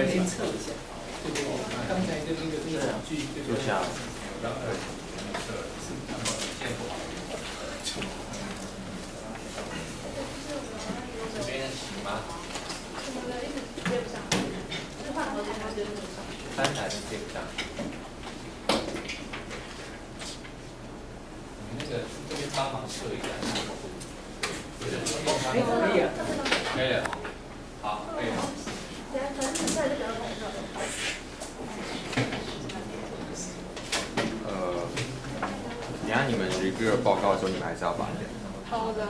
先测一下。对对对，刚才的那个距离，就像。这边行吗？3台都接不上。你那个这边帮忙测一下。可以啊。可以了。好，可以了。等下你们 review 报告的时候，你们还是要把的。好的。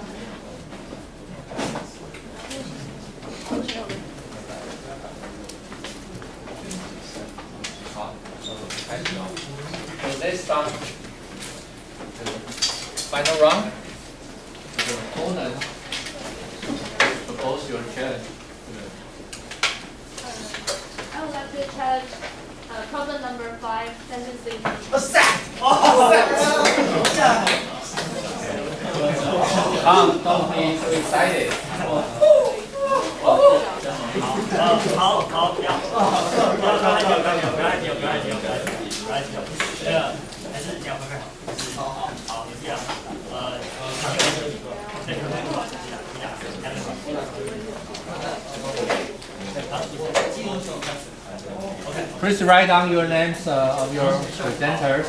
好，开始哦。So let's start final round. Your opponent propose your challenge. I would like to challenge problem number 5, sentencing. Don't be so excited. 好，不要还是你要快好，好，你这样，Please write down your names of your presenters.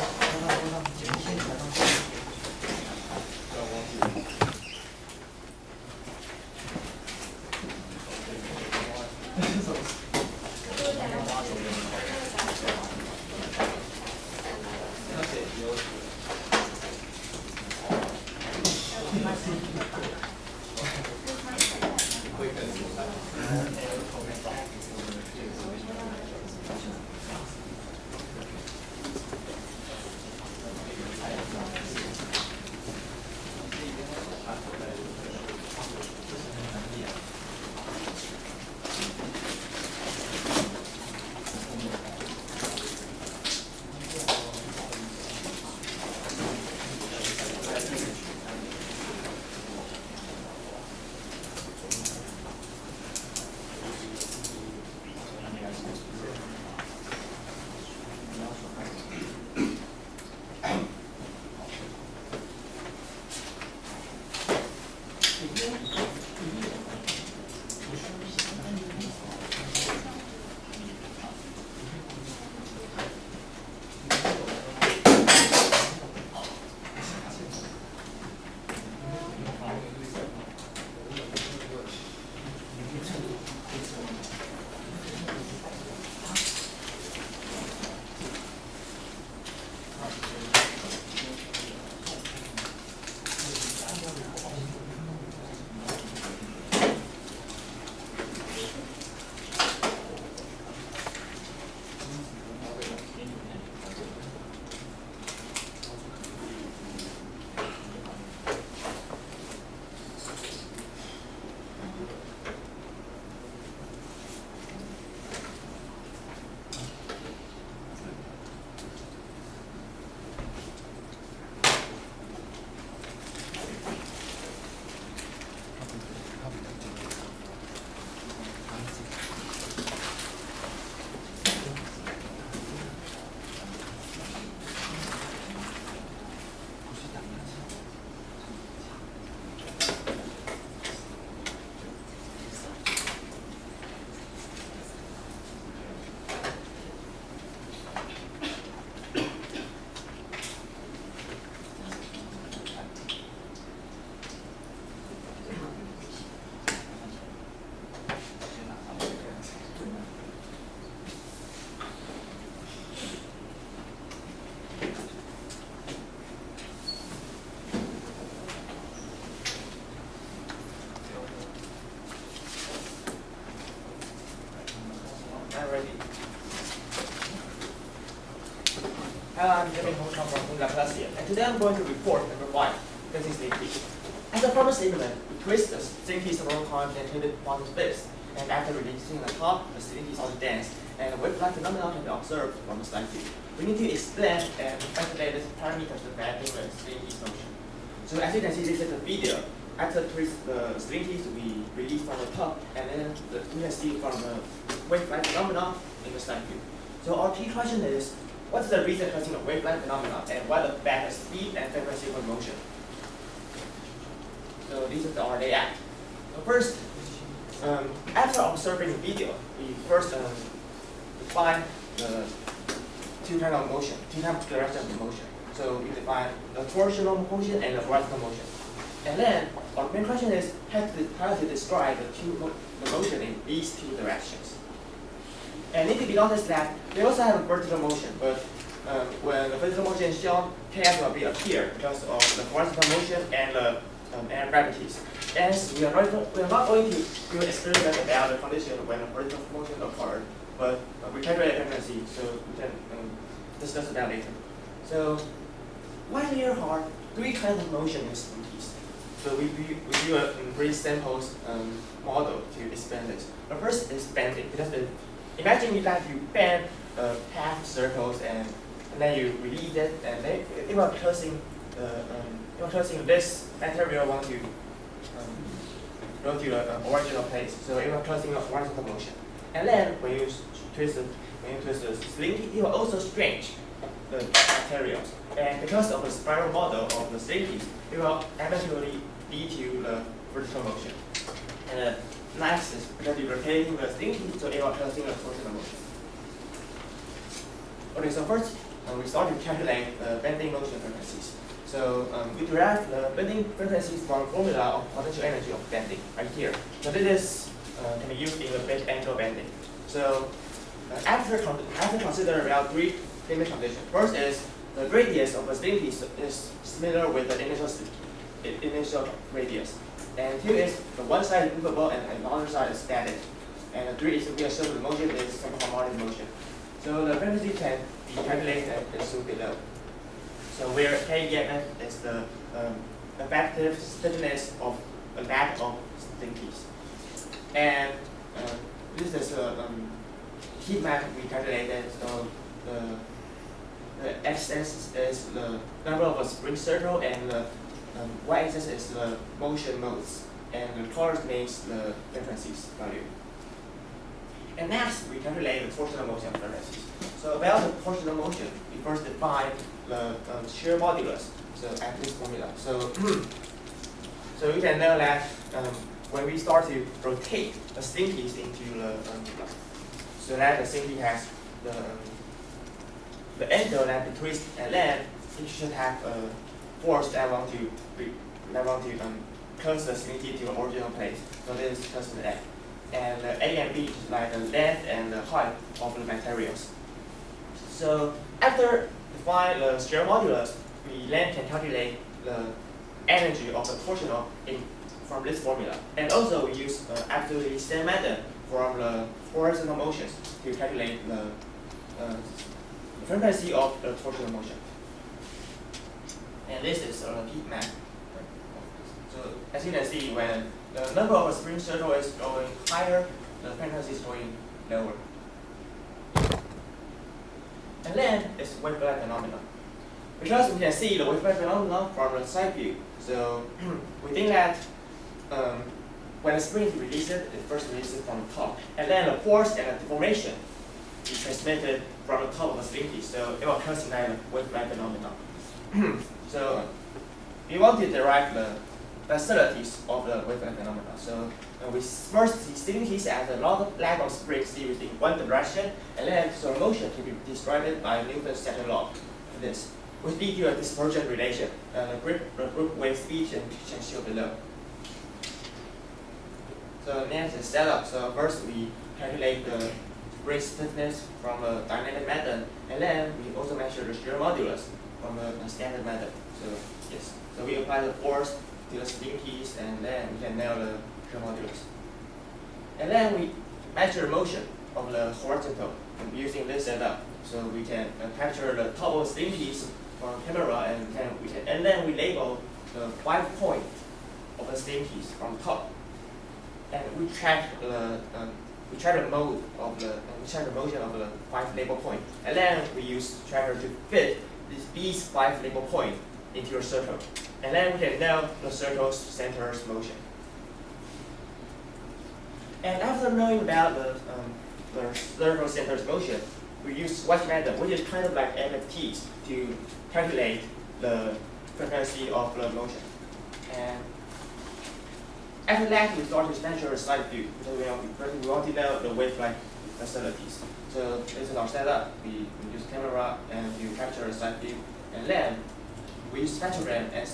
Hello, I'm Jimmy Hong from Laplacian, and today I'm going to report number 5, stage 3. As a former statement, we twist the string keys several times and turn it one space, and after releasing the top, the string keys also dance, and a wave-like phenomenon can be observed from the slide view. We need to extend and calculate the parameters to mapping the string keys motion. So as you can see, this is a video. After twist, the string keys will be released from the top, and then we can see from the wave-like phenomena in the side view. So our key question is, what's the reason causing a wave-like phenomena, and what affects the speed and frequency of motion? So this is our layout. So first, after observing the video, we first define the two kinds of motion, two types of directions of motion. So we define the torsional motion and the horizontal motion. And then our main question is how to describe the motion in these two directions. And it need to be noticed that they also have a vertical motion, but when the vertical motion is shown, chaos will appear because of the horizontal motion and the gravities. As we are not going to do an experiment about the condition when the vertical motion occurred, but we calculate frequency, so we can discuss that later. So why here are three kinds of motion in slinkies? So we do a pretty simple model to explain this. The first is bending, because imagine that you bend half circles and then you release it, and then it will causing this material want to go to the original place. So it will causing a horizontal motion. And then when you twist the slinky, it will also stretch the materials. And because of the spiral model of the slinky, it will eventually lead to the vertical motion. And next is because you're rotating the slinky, so it will causing a torsional motion. Okay, so first we start to calculate the bending motion frequencies. So we derive the bending frequencies from formula of potential energy of bending right here. So this can be used in the bend angle bending. So after considering about three limit conditions. First is the radius of the slinky is similar with the initial radius. And two is the one side is movable and the other side is static. And three is we assume the motion is simple harmonic motion. So the frequency can be calculated as shown below. So where KEMF is the effective stiffness of the back of slinkies. And this is a heat map we calculated. So the x-axis is the number of a spring circle, and the y-axis is the motion modes, and the coordinates the frequencies value. And next, we calculate the torsional motion frequencies. So about the torsional motion, we first define the shear modulus. So at this formula. So so you can know that when we start to rotate the slinkies into the so that the slinky has the angle that we twist, and then it should have a force that want to close the slinky to the original place. So this is constant F. And the A and B is like the length and the height of the materials. So after define the shear modulus, we then can calculate the energy of the torsional from this formula. And also we use absolutely same method from the horizontal motions to calculate the frequency of the torsional motion. And this is a heat map. So as you can see, when the number of a spring circle is going higher, the frequency is going lower. And then it's wave-like phenomenon. Because we can see the wave-like phenomenon from the side view, so we think that when the spring is released, it first releases from the top, and then the force and the deformation is transmitted from the top of the slinky, so it will cause a wave-like phenomenon. So we want to derive the facilities of the wave-like phenomena. So we first see slinkies as a lag of springs series in one direction, and then so motion can be described by Newton's second law. This which lead to a dispersion relation. The group wave speed can show below. So next is setup. So first we calculate the spring stiffness from a dynamic method, and then we also measure the shear modulus from a standard method. So yes, so we apply the force to the slinkies, and then we can nail the shear modulus. And then we measure the motion of the horizontal using this setup. So we can capture the top of the slinkies from camera, and then we label the 5 point of the slinkies from top, and we track the motion of the 5 label point, and then we use tracker to fit these 5 label points into a circle, and then we can know the circle's center's motion. And after knowing about the the circle centered motion, we use wedge method, which is kind of like MFTs to calculate the frequency of the motion. And after that, we start to measure the side view because we want to know the wave-like facilities. So this is our setup. We use camera and you capture the side view, and then we use spectrogram and to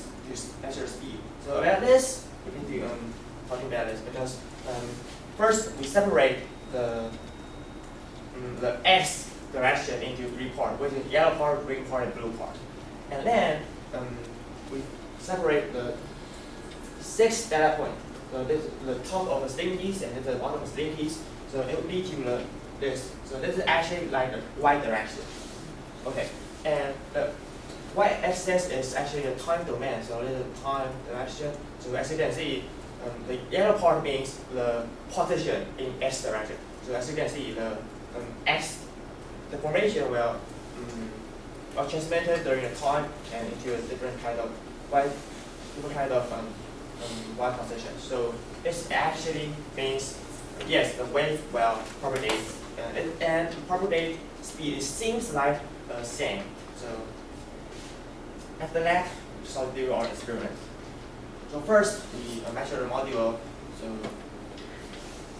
measure the speed. So about this, we need to talking about this because first we separate the X direction into 3 parts, which is yellow part, green part, and blue part. And then we separate the 6 data points. So this is the top of the string piece and this is the bottom of the string piece. So it will lead to this. So this is actually like the Y direction. Okay. And the Y-axis is actually the time domain. So this is the time direction. So as you can see, the yellow part means the position in X direction. So as you can see, the the formation will are transmitted during the time and into a different kind of Y position. So this actually means yes, the wave will propagate, and propagate speed seems like the same. So after that, we start to do our experiment. So first, we measure the module. So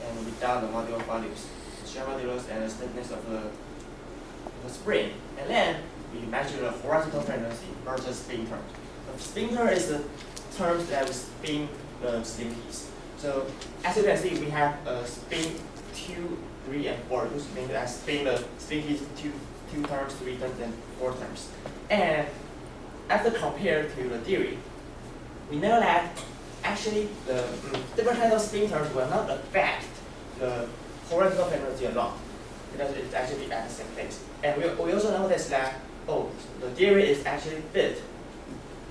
and we down the module values, the shear modulus, and the stiffness of the spring, and then we measure the horizontal frequency versus spin term. The spin term is the terms that we spin the string piece. So as you can see, we have spin 2, 3, and 4, which means that spin the string piece 2 terms, 3 terms, and 4 terms. And after compared to the theory, we know that actually the different kinds of spin terms will not affect the horizontal frequency a lot because it's actually at the same place. And we also notice that the theory is actually fit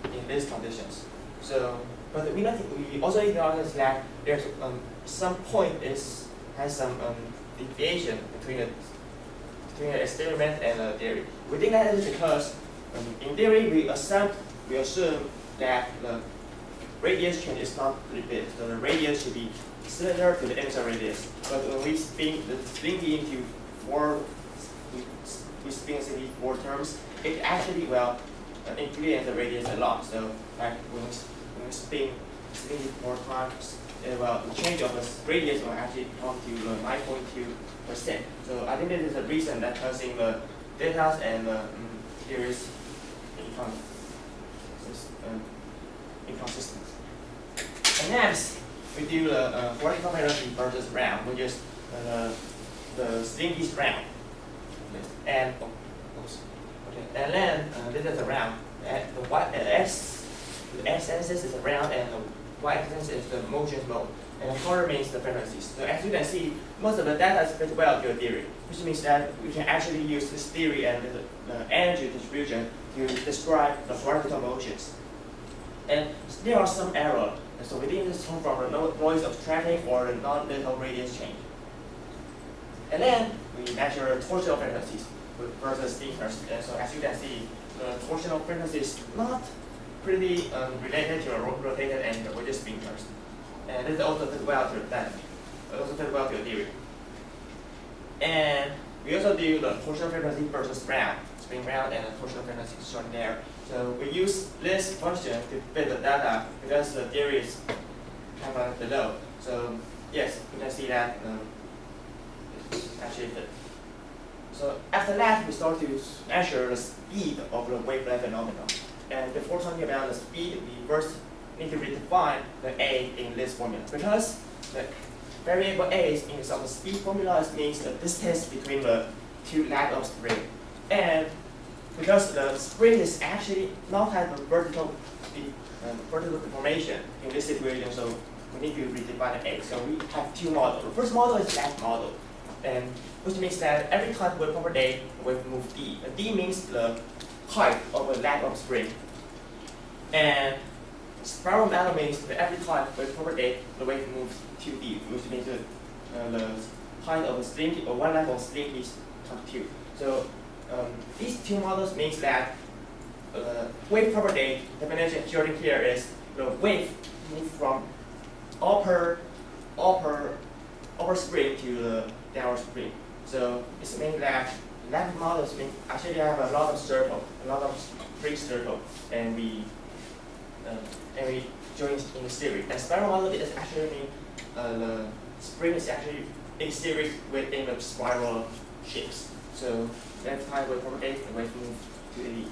in these conditions. So, but we also need to notice that there's some point has some deviation between the experiment and the theory. We think that is because in theory we assume that the radius change is not really big, so the radius should be similar to the emission radius. But when we spin into we spin simply 4 terms, it actually will influence the radius a lot. So like when we spin it 4 times, the change of the radius will actually come to 9.2%. So I think this is the reason that causing the data and the theories inconsistent. And next, we do the horizontal frequency versus round, which is the string is round. And and then this is a round. The x-axis is a round, and the y-axis is the motion mode. And the color means the frequencies. So as you can see, most of the data fit well to your theory, which means that we can actually use this theory and the energy distribution to describe the horizontal motions. And there are some errors. So we think this comes from the noise of traffic or the non-lethal radius change. And then we measure torsional frequencies versus stiffness. And so as you can see, the torsional frequency is not pretty related to a rotated angle, which is spinors. And this also fit well to that. It also fit well to the theory. And we also do the torsional frequency versus round, spin round, and the torsional frequency shown there. So we use this function to fit the data because the theory is kind of below. So yes, you can see that it's actually fit. So after that, we start to measure the speed of the wavelet phenomenon. And before talking about the speed, we first need to redefine the A in this formula because the variable A in some speed formula means the distance between the 2 legs of spring. And because the spring is actually not have a vertical deformation in this situation, so we need to redefine the A. So we have 2 models. The first model is that model, and which means that every time wave propagate, the wave move D. And D means the height of a leg of spring. And spiral model means that every time wave propagate, the wave moves 2D, which means the height of a sling or one leg of sling is 2. So these 2 models means that wave propagate definition shown here is the wave move from upper spring to the downward spring. So it's means that lab models actually have a lot of circle, a lot of free circle, and we join in the series. And spiral model is actually mean the spring is actually in series within the spiral shapes. So that's how we propagate and we move to the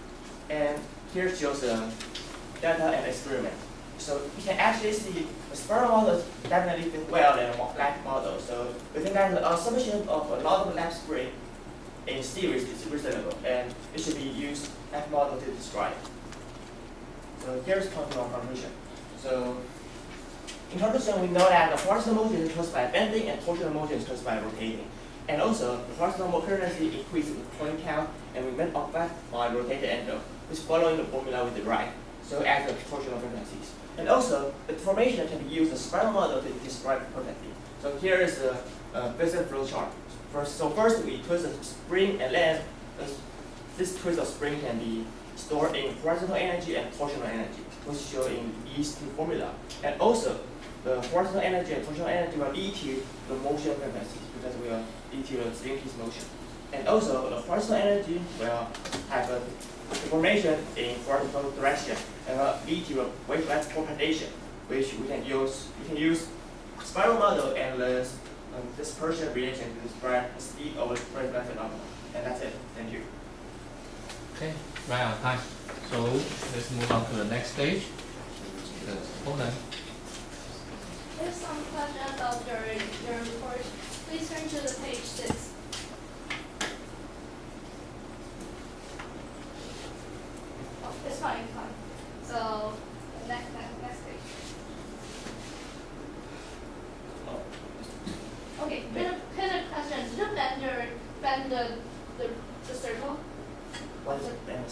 And here shows the data and experiment. So you can actually see the spiral models definitely fit well in a lab model. So we think that the assumption of a lot of lab spring in series is reasonable, and it should be used as model to describe. So here's conclusion. So in conclusion, we know that the horizontal motion is caused by bending and torsional motion is caused by rotating. And also, the horizontal currency increases with point count and movement of that by rotated angle, which following the formula we derived. So as the torsional frequencies. And also, the formation can be used as a spiral model to describe perfectly. So here is the basic flow chart. First we twist the spring and length. This twist of spring can be stored in horizontal energy and torsional energy, which show in these two formula. And also, the horizontal energy and torsional energy will lead to the motion frequencies because we will lead to the stage motion. And also, the horizontal energy will have a deformation in horizontal direction and will lead to a wavelength propagation, which we can use. We can use spiral model and the dispersion relation to describe the speed of the wavelength phenomenon. And that's it. Thank you. Okay, right on time. So let's move on to the next stage. Hold on. There's some question about your report. Please turn to the page 6. Oh, it's fine, it's fine. So next page. Okay, here's a question. Did you bend the circle? What is it? Bend?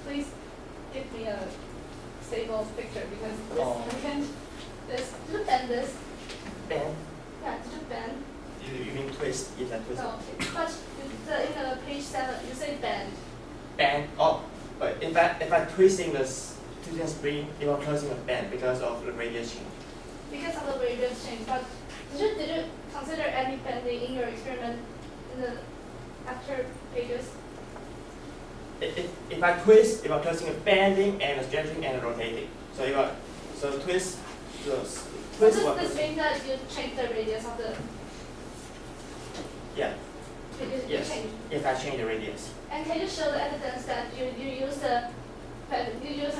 Please give me a stable picture because did you bend this? Bend? Yeah, did you bend? You mean twist? Yes, I twist. No, but in the page 7 you say bend. Bend? Oh, but if I twisting this spring, it will causing a bend because of the radius change. Because of the radius change, but did you consider any bending in your experiment in the after pages? If I twist, it will causing a bending and a stretching and a rotating. So it will twist. Twist. So this means that you change the radius of the. Yeah. Yes. If I change the radius. And can you show the evidence that you use a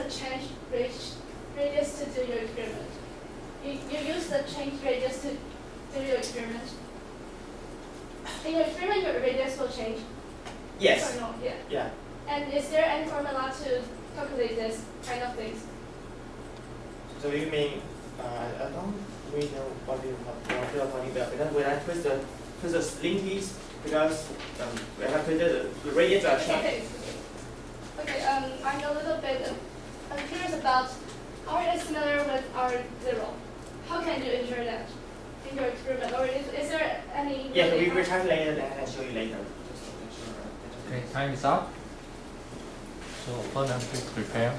change radius to do your experiment? You use the change radius to do your experiment. In your experiment, your radius will change. Yes. Yes or no? Yeah. Yeah. And is there any formula to calculate this kind of things? So you mean I don't really know what you're talking about because when I twist the slinkies because when I twist the radius are changed. Okay. I'm a little bit. I'm curious about R is similar with R0. How can you ensure that in your experiment, or is there any? Yeah, we will calculate it and I'll show you later. Okay, time is up. So opponent, please prepare.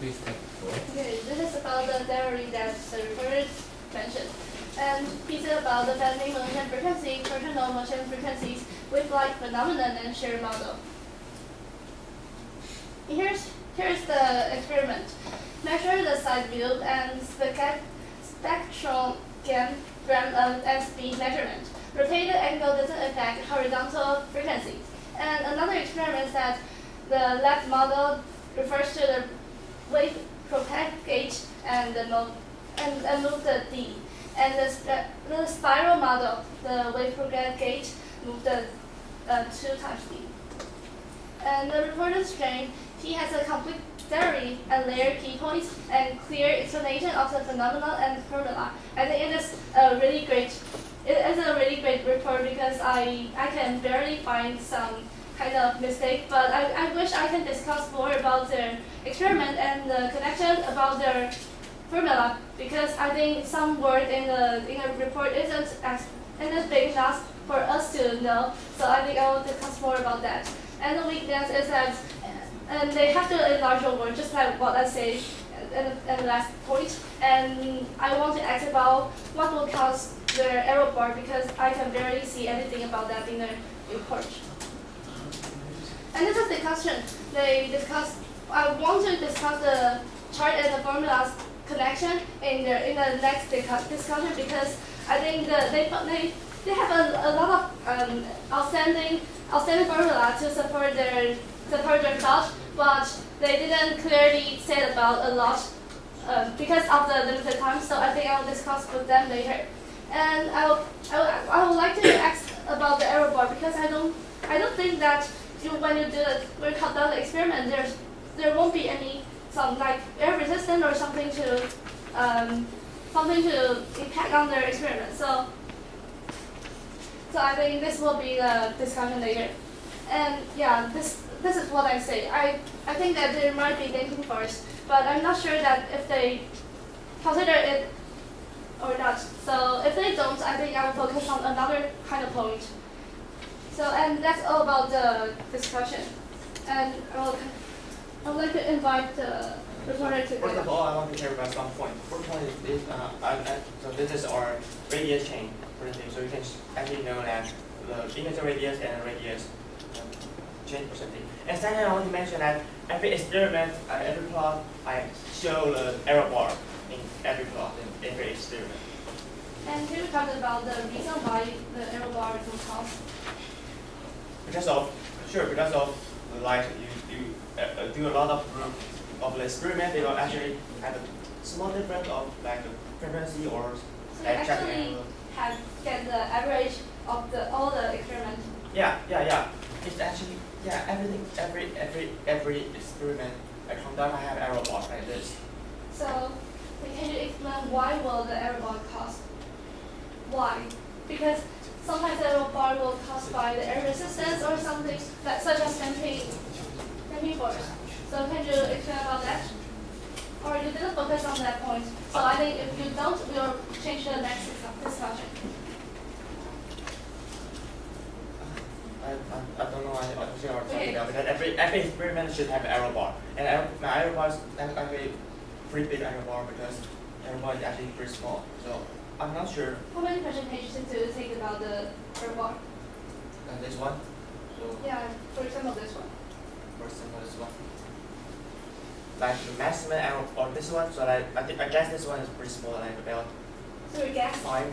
please take the floor. Okay, this is about the theory that the reporter mentioned. And he said about the bending motion frequency, torsional motion frequencies, wave-like phenomenon, and shear model. Here's the experiment. Measure the side view and spectral gram and speed measurement. Rotated angle doesn't affect horizontal frequency. And another experiment that the left model refers to the wave propagate and move the D. And the spiral model, the wave propagate, move the 2 times D. And the reported strain, he has a complete theory and layered key points and clear explanation of the phenomenon and formula. I think it is a really great. It is a really great report because I can barely find some kind of mistake, but I wish I can discuss more about their experiment and the connection about their formula, because I think some word in the report isn't big enough for us to know. So I think I will discuss more about that. And the weakness is that and they have to enlarge the word, just like what I said in the last point. And I want to ask about what will cause their error bar, because I can barely see anything about that in the report. And this is the question they discuss. I want to discuss the chart and the formulas connection in the next discussion, because I think they have a lot of outstanding formula to support their thought, but they didn't clearly say about a lot because of the limited time. So I think I will discuss with them later. And I would like to ask about the error bar, because I don't think that when you conduct the experiment, there won't be any like air resistance or something to impact on their experiment. So I think this will be the discussion later. And yeah, this is what I say. I think that there might be thinking first, but I'm not sure that if they consider it or not. So if they don't, I think I will focus on another kind of point. So, and that's all about the discussion. And I would like to invite the reporter to First of all, I want to clarify some point. First point is this. So this is our radius chain for the thing. So you can actually know that the initial radius and radius change percentage. And second, I want to mention that every experiment, every plot, I show the error bar in every plot, in every experiment. And can you talk about the reason why the error bar will cause? Because of like you do a lot of the experiment, they will actually have a small difference of like the frequency or So you like tracking actually angle. get the average of all the experiments. Yeah. It's actually every experiment I conduct, I have error bar like this. So can you explain why will the error bar cause? Why? Because sometimes the error bar will caused by the air resistance or something that, such as damping force. So can you explain about that? Or you didn't focus on that point. So I think if you don't, we'll change the next discussion. I don't know what you are talking about, because every experiment should have an error bar. And my error bar is actually pretty big error bar, because error bar is actually pretty small. So I'm not sure. How many presentations do you think about the error bar? And this one? So Yeah, for example, this one. for example, this one. Like the maximum error or this one, so I guess this one is pretty small, like about So you guess? 5.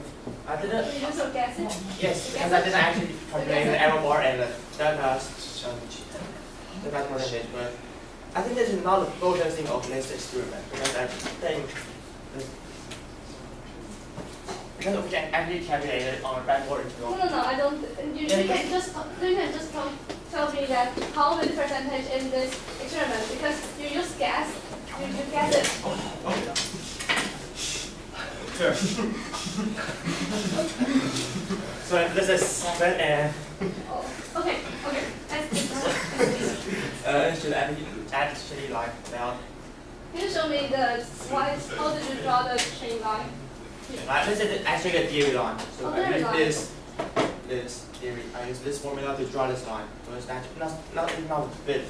I didn't. So you also guess it? Yes, because I didn't actually calculate the error bar and the data percentage, but I think this is not the focusing of this experiment, because I think because we can actually calculate it on a backboard if you want. No, I don't. You can just tell me that how many percentage in this experiment, because you use guess. You guess it. Sure. So this is 7 and Oh, okay. should actually like now. Can you show me the why? How did you draw the chain line? This is actually a theory line. So Oh, I theory use line. this theory. I use this formula to draw this line. So it's actually not fit.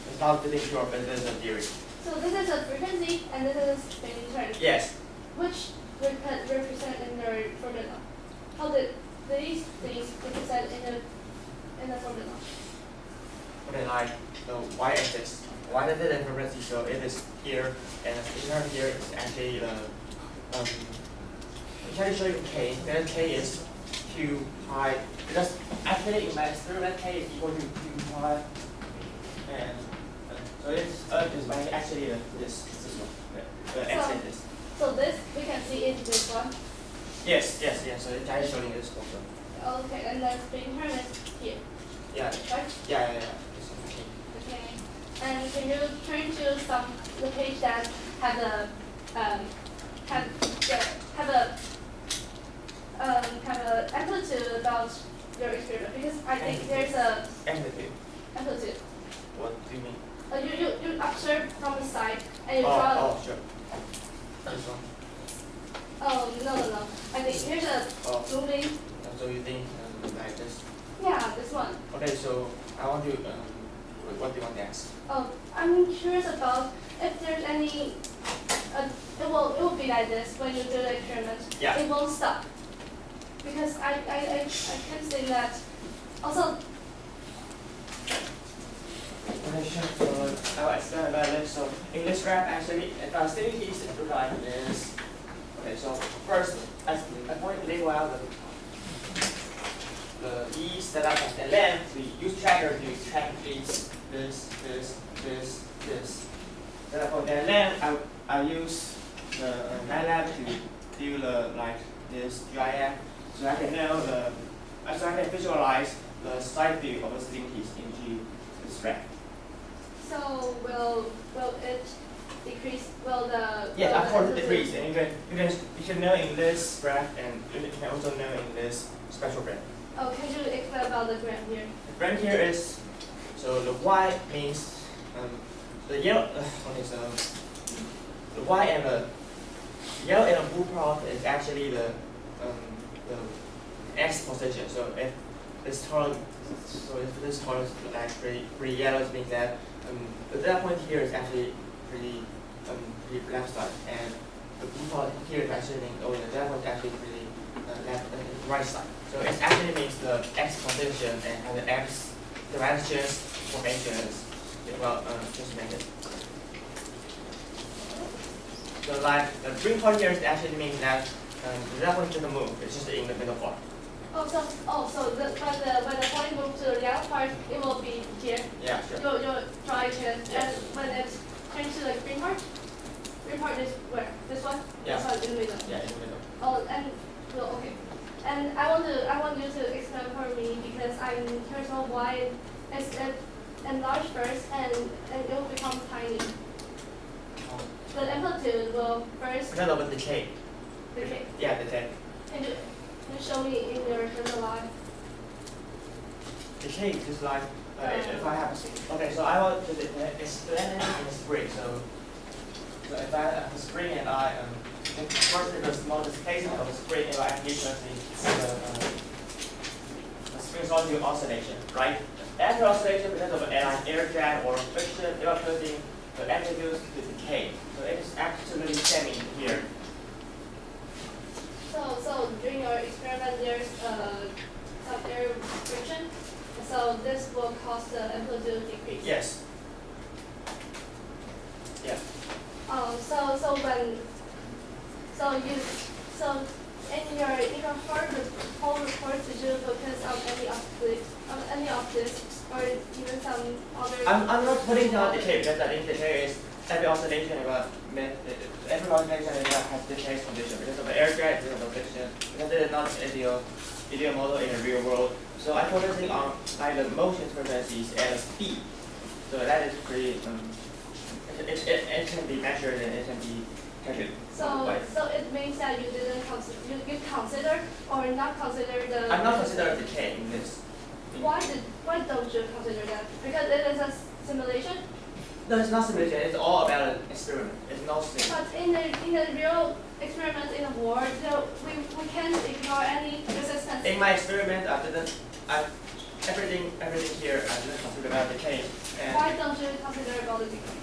It's not fitting sure, but it's a theory. So So this is a frequency and this is spinning turn. Yes. Which represent in the formula? How did these things represent in the formula? Okay, like the y-axis. Y-axis and frequency, so it is here, and the spinning here is actually the I'm trying to show you k. Then k is 2 pi. Because actually in my experiment k is equal to 2 pi, and so it's is actually this one, the x-axis. So this we can see in this one. Yes. So it's actually showing this also. Okay, and the spinning turn is here. Yeah. Right? Yeah. It's okay. Okay. And can you turn to the page that have a amplitude about your experiment, because I think there's a Amplitude. amplitude. What do you mean? You observe from the side and you draw. Oh, sure. This one. Oh no. I think here's a moving. So you think like this? Yeah, this one. Okay, so I want to what do you want to ask? Oh, I'm curious about if there's any. It will be like this when you do the experiment. Yeah. It won't stop. Because I can say that. Also. Okay, sure. So I'll explain about this. So in this graph, actually, steady piece look like this. Okay, so first, I want to label out the E setup and the length. We use tracker to track this. Then for the length, I use the MATLAB to do the like this GIF, so I can know so I can visualize the side view of the steady piece into this graph. So will it decrease? Will the Yes, of course it decrease, and you can know in this graph, and you can also know in this spectral graph. Oh, can you explain about the graph here? The graph here is so the y means the yellow. Okay, so the y and the yellow and the blue part is actually the x position. So if this color, is like pretty yellow, it means that the data point here is actually pretty left side, and the blue part here is actually means the data point is actually pretty right side. So it actually means the x position and the x directions formations. Well, just make it. So like the green part here is actually means that the data point doesn't move. It's just in the middle part. When the point moves to the yellow part, it will be here. Yeah, sure. You'll try it, Yes. and when it turns to the green part is where? This one? Yeah. This one in the middle. Yeah, in the middle. Oh, and well, okay. And I want you to explain for me, because I'm curious about why it's enlarged first and it will become tiny. The amplitude will first Because of the decay. decay. Yeah, decay. Can you show me in your line? Decay is just like if I have okay, so I want to explain it in a spring. So if I have a spring and I first the small displacement of the spring, if I actually the spring starts to oscillation, right? After oscillation, because of an air drag or friction, you are causing the amplitude to decay. So it's actually semi here. So during your experiment, there's some air friction. So this will cause the amplitude decrease. Yes. Yeah. In your whole report, did you focus on any of this or even some other? I'm not putting down decay because I think decay is every oscillation has decay condition because of the air drag, because of friction, because it is not ideal model in the real world. So I'm focusing on like the motion frequencies and the speed. So that is pretty it can be measured and it can be calculated. So it means that you didn't consider or not consider the. I'm not considering decay in this. Why don't you consider that? Because it is a simulation. No, it's not simulation. It's all about an experiment. It's not simulation. But in the real experiment in the world, we can't ignore any resistance. In my experiment, everything here I didn't consider about decay. Why don't you consider about the decay?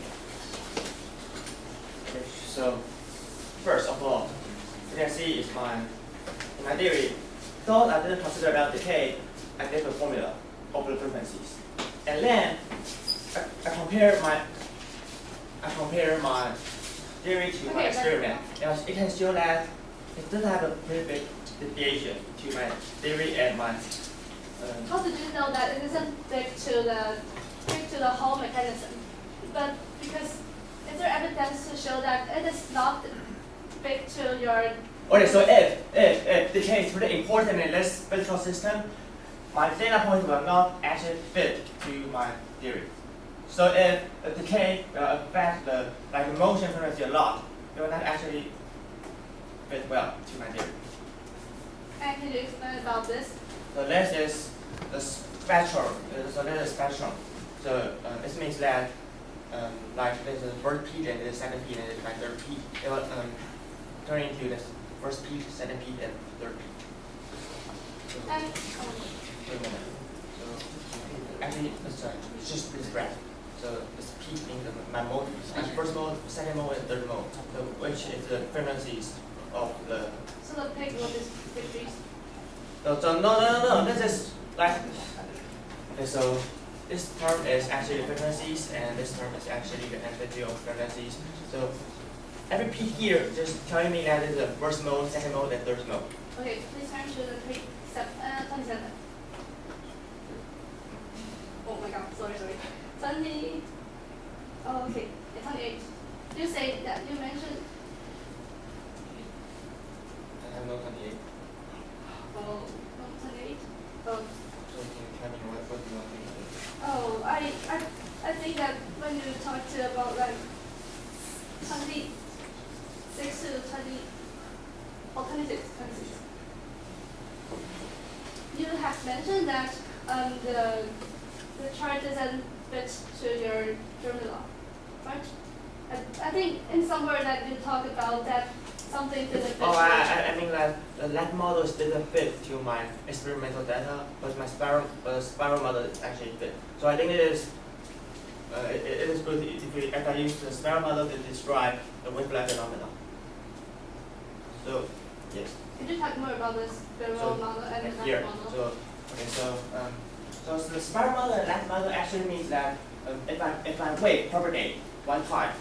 So first of all, you can see is in my theory, though I didn't consider about decay, I gave a formula of the frequencies. And then I compare my theory to my experiment. And it can show that it doesn't have a very big deviation to my theory and my How did you know that it isn't fit to the whole mechanism? But because is there evidence to show that it is not fit to your? Okay, so if decay is really important in this physical system, my data point will not actually fit to my theory. So if the decay will affect the motion frequency a lot, it will not actually fit well to my theory. And can you explain about this? So this is the spectrum. So this is spectrum. So this means that like there's a first peak and there's a second peak and there's like third peak. It will turn into this first peak, second peak, and third peak. So, And wait a minute. So actually, sorry, it's just this graph. So this peak means my mode, first mode, second mode, and third mode, so which is the frequencies of the. so the pig will decrease. No. This is like okay. So this term is actually the frequencies, and this term is actually the amplitude of frequencies. So every peak here just telling me that is the first mode, second mode, and third mode. Okay, please turn to the page 27. Oh my god, sorry. 20. Oh, okay, 28. You say that you mentioned. I have no 28. Oh, 28. Oh. So can you tell me what do you want me to do? Oh, I think that when you talked about like 26 to 20, or 26, you have mentioned that the chart doesn't fit to your formula, right? I think in somewhere that you talk about that something didn't fit. Oh, I mean like the lab models didn't fit to my experimental data, but my spiral model actually fit. So I think it is good if I use the spiral model to describe the wave-like phenomenon. So yes. Could you talk more about this spiral model and the Here. lab model? So okay, so the spiral model and lab model actually means that if I wave propagate one time,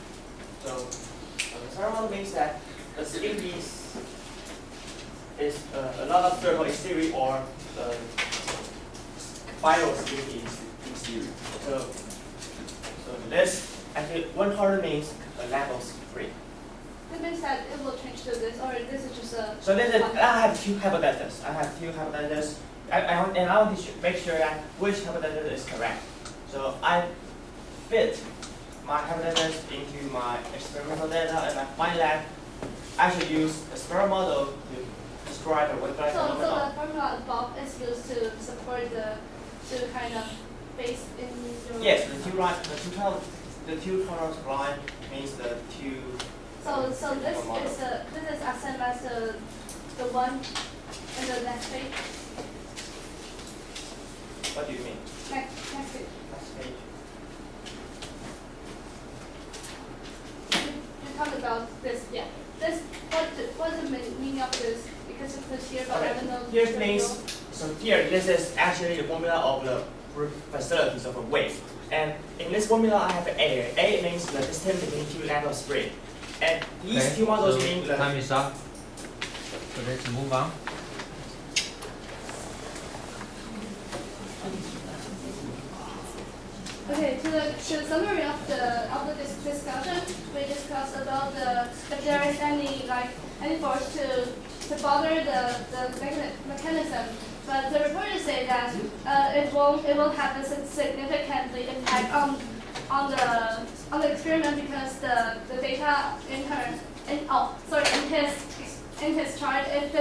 so the spiral model means that the speed is a lot of circle in series or spiral speed in series. So this actually one color means a level 3. That means that it will change to this, or this is just a. So this is I have two hypotheses. And I want to make sure that which hypothesis is correct. So I fit my hypothesis into my experimental data, and I find that I should use a spiral model to describe a wave-like So phenomenon. the formula above is used to support to kind of base in your. Yes, the two colors line means the two. So this is as same as the one in the next page. What do you mean? Next page. Next page. You talk about this, yeah. This what's the meaning of this? Because it puts here, but I don't know. Here the means rule. so here this is actually the formula of the facilities of a wave. And in this formula I have A. A means the distance between two levels of spring. And these two models so mean the time is up. So let's move on. Okay, to the summary of the discussion, we discussed about if there is any force to bother the mechanism. But the reporters say that it will have a significantly impact on the experiment because the data in his chart it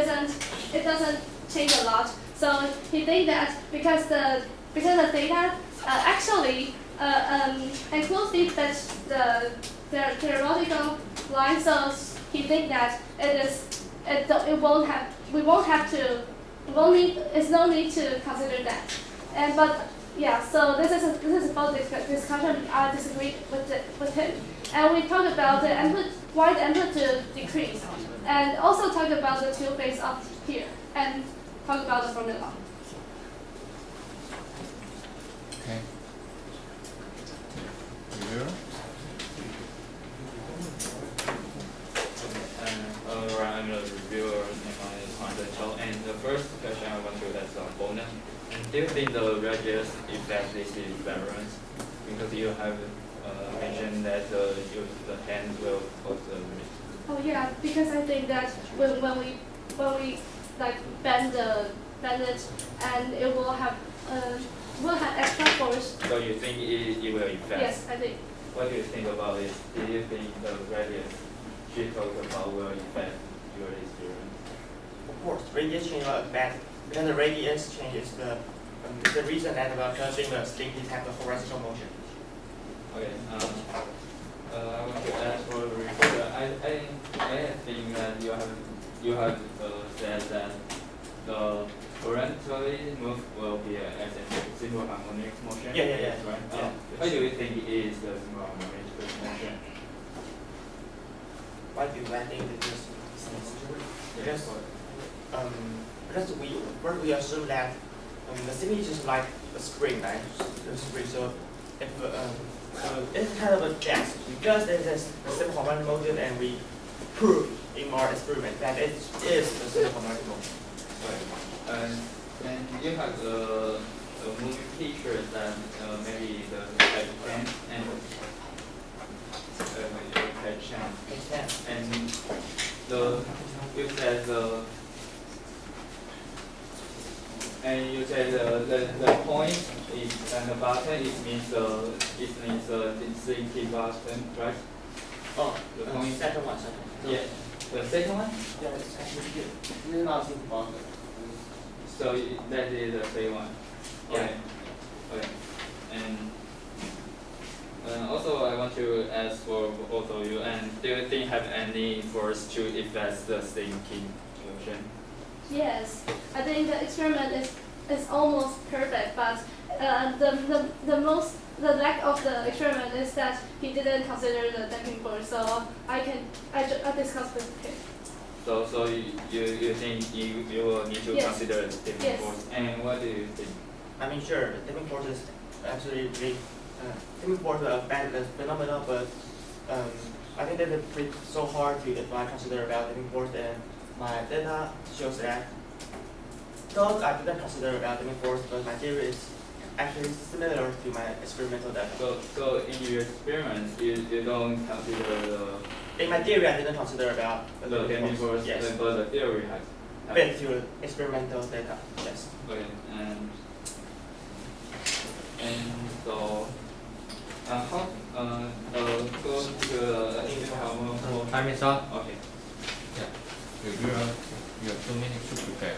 doesn't change a lot. So he thinks that because the data actually inclusively fits the theoretical line, so he thinks that it's no need to consider that. But yeah, so this is about this discussion. I disagree with him, and we talked about the wide amplitude decrease, and also talk about the two phase up here, and talk about the formula. Okay. Review. I'm the reviewer in my confidential. And the first question I want to ask on bonus. Do you think the radius effect this is variance? Because you have mentioned that the hand will cause the risk. Oh yeah, because I think that when we like bend it, and it will have extra force. So you think it will affect? Yes, I think. What do you think about it? Do you think the radius she talked about will affect your experience? Of course, radius change will affect because the radius changes the reason that about causing the sling detect the horizontal motion. Okay. I want to ask for the recorder. I think that you have said that the horizontally move will be a simple harmonic motion. Yeah. Right. Yeah. Why do you think it is the simple harmonic motion? Why do I think it is? Because we assume that the sling is just like a spring, right? The spring. So if it's kind of a guess because there is a simple harmonic motion, and we prove in our experiment that it is a simple harmonic motion. Right. And you have a moving picture that maybe the type 10 and type 10. And you said the point is and the button means the safety button, right? Oh, the point. Second one. Yeah. The second one. Yeah, it's actually good. This is not simple button. So that is the same one. Okay. Okay. And also I want to ask for both of you. And do you think have any force to affect the thinking motion? Yes, I think the experiment is almost perfect, but the lack of the experiment is that he didn't consider the damping force. So I discussed with him. So you think you will need to Yes. consider the damping Yes. force? And what do you think? I mean, sure, the damping force is actually big. Damping force is a bad phenomenon, but I think that it's so hard to if I consider about damping force, and my data shows that. Though I didn't consider about damping force, but my theory is actually similar to my experimental data. So in your experiments, you don't consider In my theory, I didn't consider about the damping force, Yes, but the theory has. fit to experimental data. Yes. Okay, and so how go to I think how more. Time is up. Okay. Yeah. Reviewer, you have 2 minutes to prepare.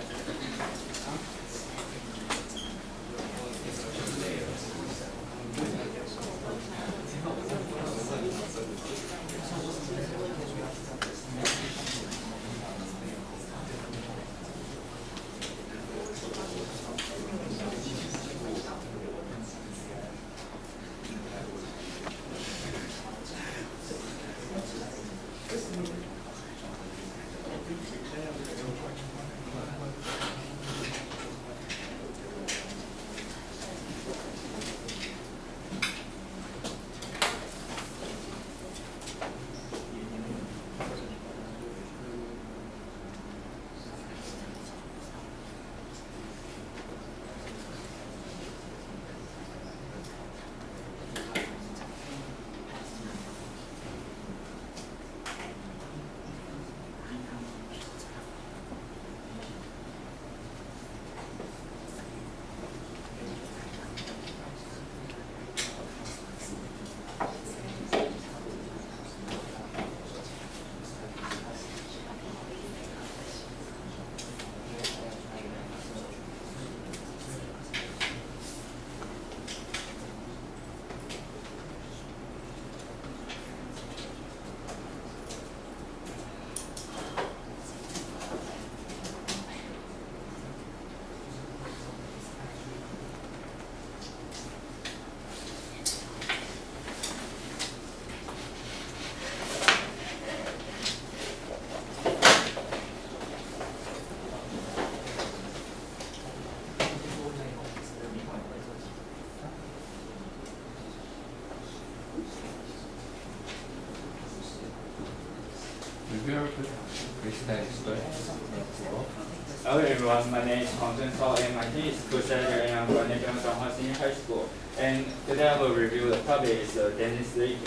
My name is Huang Zhengtao, and my team is co-studier, and I'm from National Donghua Senior High School. And today I will review the topic is Dennis leak.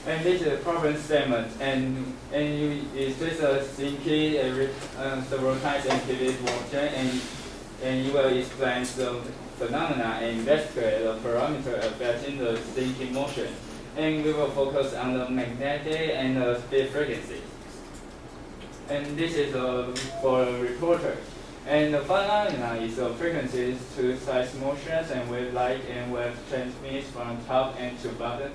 And this is a problem statement, and you twist a SIM key several times and keep it watching, and you will explain the phenomena and investigate the parameter affecting the SIM key motion. And we will focus on the magnetic and the speed frequency. And this is for a reporter. And the phenomena is frequencies to size motions and wave light and wave transmits from top and to bottom.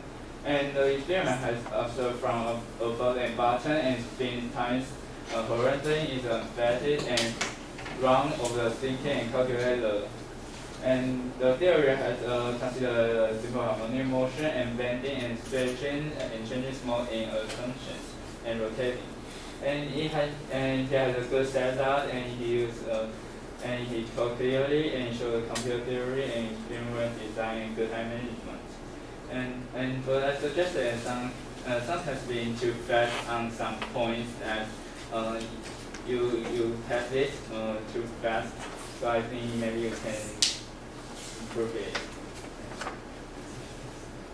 And the experiment has observed from above and bottom and spin times horizontally is affected and round of the thinking and calculated. And the theory has considered simple harmonic motion and bending and stretching and changing mode in assumptions and rotating. And he has a good setup, and he talked clearly and showed computer theory and experiment design and good time management. And but I suggested some has been too fast on some points that you test it too fast. So I think maybe you can improve it.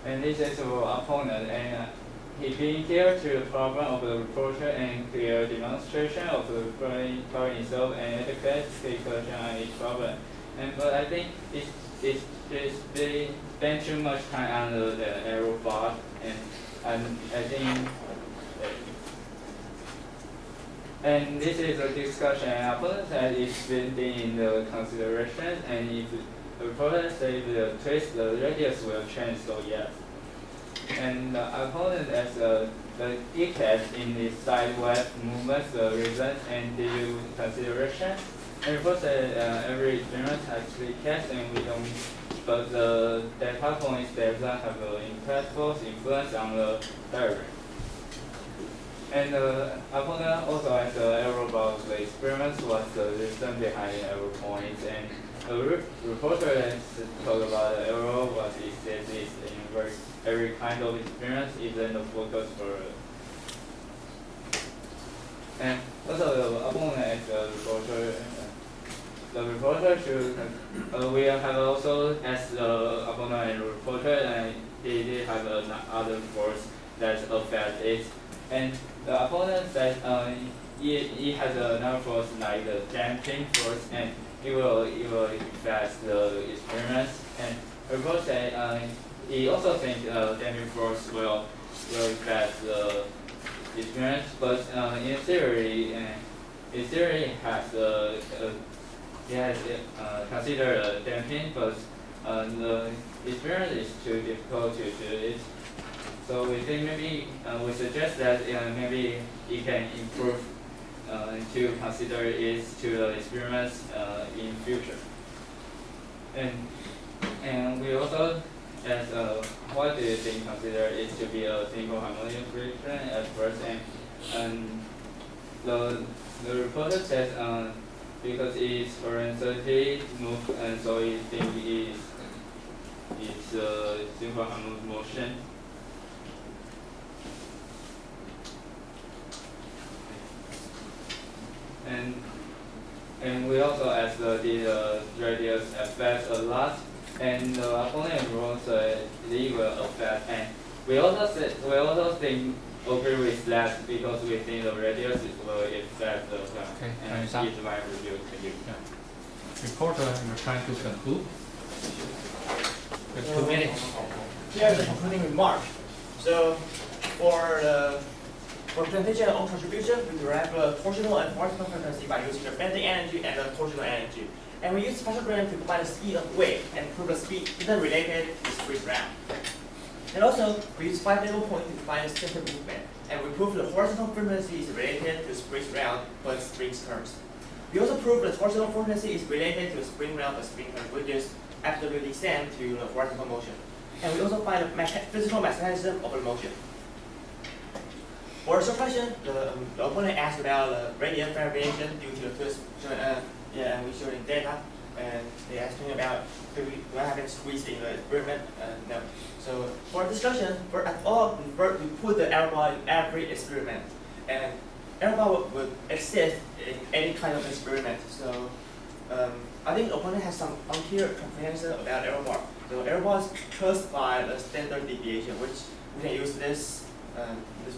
And this is our opponent, and he being clear to the problem of the reporter and clear demonstration of the problem itself and adequate discussion on each problem. But I think they spend too much time on the error bar, and I think. And this is a discussion, and opponent said it's been in the consideration, and if the reporter says the twist, the radius will change, so yes. And the opponent as the details in the sidewise movements, the reasons and the consideration. And reporter said every experiment has three cases, and we don't, but the data points does not have an incredible influence on the diagram. And the opponent also has the error about the experiments, what's the reason behind the error points, and the reporter has talked about the error, what it says is in every kind of experience isn't the focus for. And also the opponent as the reporter. The reporter should, we have also as the opponent and reporter, and they have another force that affects it. And the opponent says he has another force like the damping force, and it will affect the experiments. And the reporter said he also thinks damping force will affect the experiments, but in theory, it has considered damping, but the experiment is too difficult to do it. So we think maybe we suggest that maybe it can improve to consider it to the experiments in future. And we also ask what do you think consider it to be a single harmonic friction at first, and the reporter says because it's horizontally moved, and so it think it's a simple harmonic motion. And we also ask the radius affects a lot, and the opponent rules they will affect, and we also think agree with that because we think the radius will affect the Okay, and it's my review. Thank you. Yeah. Reporter, you're trying to conclude. With 2 minutes. Here's the concluding remark. So, for presentation on contribution, we derive the torsional and horizontal frequency by using the bending energy and the torsional energy. And we use spectrogram to find the speed of wave and prove the speed isn't related to spring round. And also, we use 5 level points to find the center movement. And we prove the horizontal frequency is related to spring round, but spring's terms. We also prove the torsional frequency is related to spring round, but spring terms, which is absolutely same to the horizontal motion. And we also find the physical mechanism of the motion. For the question, the opponent asked about the radius variation due to the twist. And we showed in data. And they asked me about do I have been squeezed in the experiment? No. So for discussion, for at all, we put the error bar in every experiment. And error bar would exist in any kind of experiment. So I think the opponent has some unclear comprehension about error bar. So error bar is caused by the standard deviation, which we can use this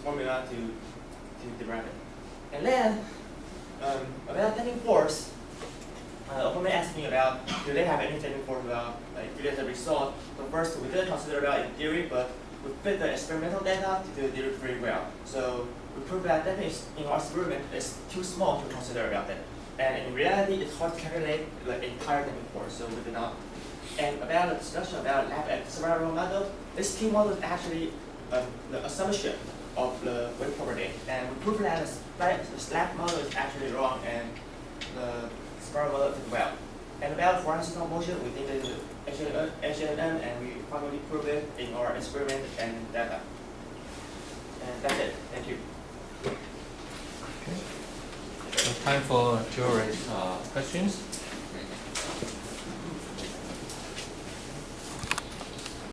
formula to derive it. And then about damping force, opponent asked me about do they have any damping force about like as a result. So first we didn't consider about in theory, but we fit the experimental data to do the theory pretty well. So we proved that damping in our experiment is too small to consider about that. And in reality, it's hard to calculate the entire damping force, so we did not. And about the discussion about lab and survival model, this T model is actually the assumption of the wave property. And we proved that the slab model is actually wrong and the spiral model is well. And about forensic motion, we think it is HNN, and we finally proved it in our experiment and data. And that's it. Thank you. Okay. So time for jury's questions.